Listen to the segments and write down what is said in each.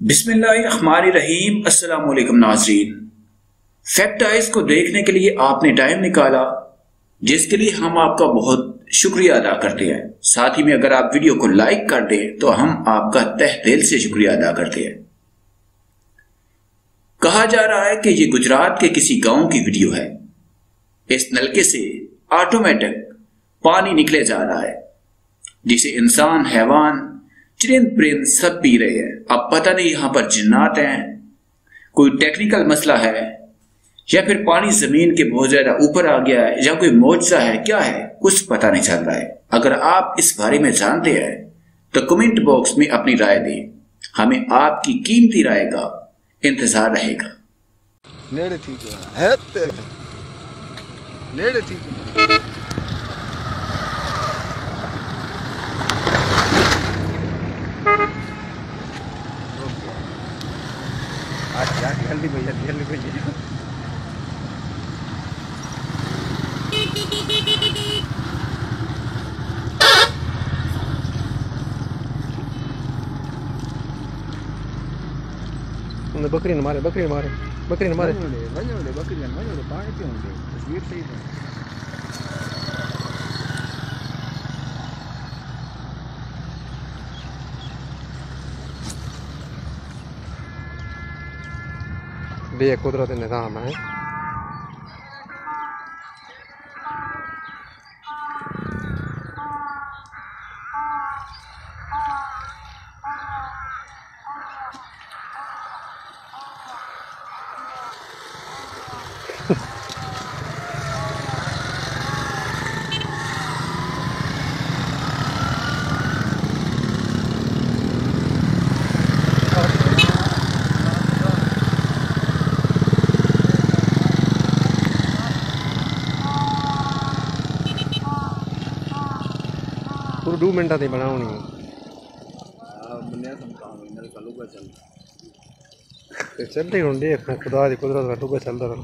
बिस्मिल्लाहिर्रहमानिर्रहीम। अस्सलाम वालेकुम नाज़रीन, फैक्ट आइज को देखने के लिए आपने टाइम निकाला, जिसके लिए हम आपका बहुत शुक्रिया अदा करते हैं। साथ ही में अगर आप वीडियो को लाइक कर दें तो हम आपका तहे दिल से शुक्रिया अदा करते हैं। कहा जा रहा है कि ये गुजरात के किसी गांव की वीडियो है। इस नलके से ऑटोमेटिक पानी निकले जा रहा है, जिसे इंसान, हैवान, चरिंद परिंद सब पी रहे हैं। अब पता नहीं यहां पर जिन्नात हैं, कोई टेक्निकल मसला है, या फिर पानी जमीन के बहुत ज्यादा ऊपर आ गया है, या कोई मौजज़ा है, क्या है कुछ पता नहीं चल रहा है। अगर आप इस बारे में जानते हैं तो कमेंट बॉक्स में अपनी राय दें। हमें आपकी कीमती राय का इंतजार रहेगा। नेड़े ठीक है नेड़े ठीक है। जल्दी भैया जल्दी भैया। बकरी न मारे बकरी न मारे बकरी न मारे बकरी न पानी क्यों तस्वीर सही है। बे कुदरत निज़ाम है। पूरे 2 मिनट से बनानी चल रही हूँ। देख खुदा की कुदरत का टुका चलता रहा।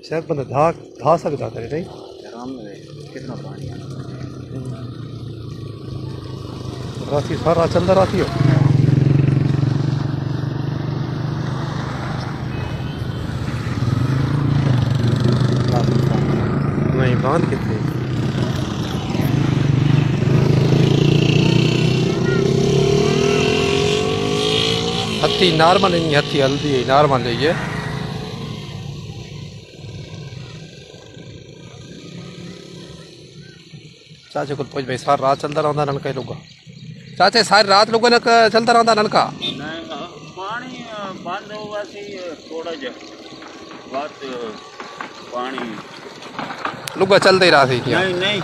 शायद बंदा धा सकता था नहीं। कितना पानी राती सारा चलता राती हो। नहीं बांध कितने हथी नॉर्मल नहीं, हथी हल्दी नॉर्मल है। चाचे को पूछ भाई सारी रात चलता रहा नलका लुगा। चाचे सारी रात लुगा न चलता रहा नलका। पानी बंद होगा थोड़ा जा बात पानी लुगा चलते ही रहा थी। नहीं नहीं